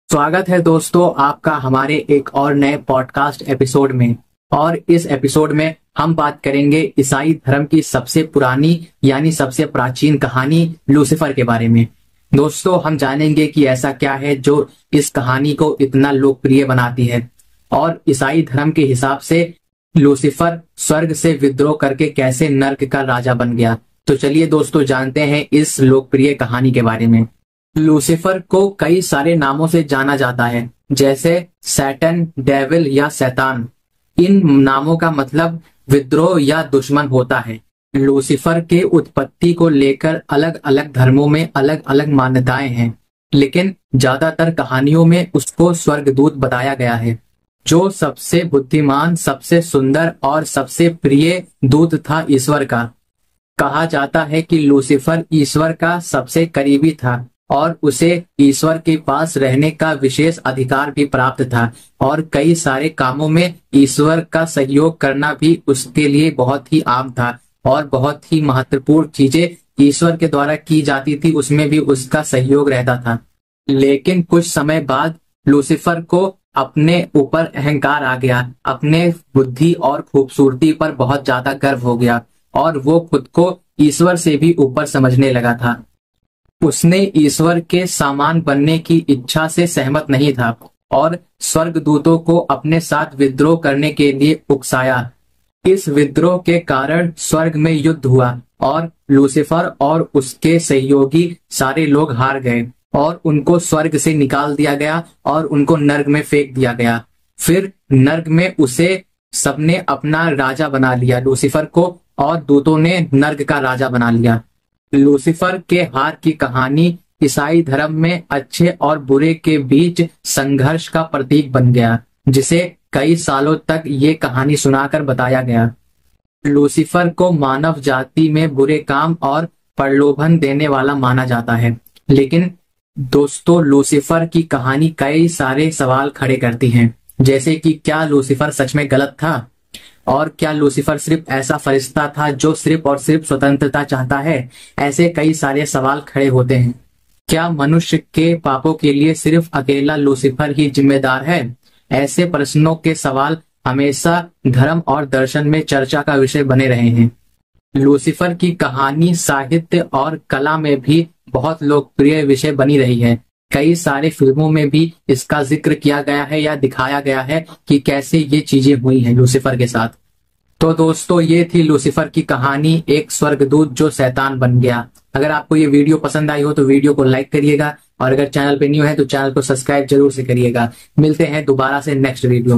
स्वागत है दोस्तों आपका हमारे एक और नए पॉडकास्ट एपिसोड में। और इस एपिसोड में हम बात करेंगे ईसाई धर्म की सबसे पुरानी यानी सबसे प्राचीन कहानी लूसीफर के बारे में। दोस्तों हम जानेंगे कि ऐसा क्या है जो इस कहानी को इतना लोकप्रिय बनाती है और ईसाई धर्म के हिसाब से लूसीफर स्वर्ग से विद्रोह करके कैसे नर्क का राजा बन गया। तो चलिए दोस्तों जानते हैं इस लोकप्रिय कहानी के बारे में। लूसीफर को कई सारे नामों से जाना जाता है, जैसे सैटन, डेविल या शैतान। इन नामों का मतलब विद्रोह या दुश्मन होता है। लूसीफर के उत्पत्ति को लेकर अलग अलग धर्मों में अलग अलग मान्यताएं हैं, लेकिन ज्यादातर कहानियों में उसको स्वर्गदूत बताया गया है, जो सबसे बुद्धिमान, सबसे सुंदर और सबसे प्रिय दूत था ईश्वर का। कहा जाता है कि लूसीफर ईश्वर का सबसे करीबी था और उसे ईश्वर के पास रहने का विशेष अधिकार भी प्राप्त था और कई सारे कामों में ईश्वर का सहयोग करना भी उसके लिए बहुत ही आम था और बहुत ही महत्वपूर्ण चीजें ईश्वर के द्वारा की जाती थी, उसमें भी उसका सहयोग रहता था। लेकिन कुछ समय बाद लूसीफर को अपने ऊपर अहंकार आ गया, अपने बुद्धि और खूबसूरती पर बहुत ज्यादा गर्व हो गया और वो खुद को ईश्वर से भी ऊपर समझने लगा था। उसने ईश्वर के समान बनने की इच्छा से सहमत नहीं था और स्वर्गदूतों को अपने साथ विद्रोह करने के लिए उकसाया। इस विद्रोह के कारण स्वर्ग में युद्ध हुआ और लूसीफर और उसके सहयोगी सारे लोग हार गए और उनको स्वर्ग से निकाल दिया गया और उनको नर्क में फेंक दिया गया। फिर नर्क में उसे सबने अपना राजा बना लिया, लूसीफर को, और दूतों ने नर्क का राजा बना लिया। लूसीफर के हार की कहानी ईसाई धर्म में अच्छे और बुरे के बीच संघर्ष का प्रतीक बन गया, जिसे कई सालों तक ये कहानी सुनाकर बताया गया। लूसीफर को मानव जाति में बुरे काम और प्रलोभन देने वाला माना जाता है, लेकिन दोस्तों लूसीफर की कहानी कई सारे सवाल खड़े करती है, जैसे कि क्या लूसीफर सच में गलत था और क्या लूसीफर सिर्फ ऐसा फरिश्ता था जो सिर्फ और सिर्फ स्वतंत्रता चाहता है। ऐसे कई सारे सवाल खड़े होते हैं। क्या मनुष्य के पापों के लिए सिर्फ अकेला लूसीफर ही जिम्मेदार है? ऐसे प्रश्नों के सवाल हमेशा धर्म और दर्शन में चर्चा का विषय बने रहे हैं। लूसीफर की कहानी साहित्य और कला में भी बहुत लोकप्रिय विषय बनी रही है। कई सारे फिल्मों में भी इसका जिक्र किया गया है या दिखाया गया है कि कैसे ये चीजें हुई हैं लूसीफर के साथ। तो दोस्तों ये थी लूसीफर की कहानी, एक स्वर्गदूत जो शैतान बन गया। अगर आपको ये वीडियो पसंद आई हो तो वीडियो को लाइक करिएगा और अगर चैनल पे न्यू है तो चैनल को सब्सक्राइब जरूर से करिएगा। मिलते हैं दोबारा से नेक्स्ट वीडियो में।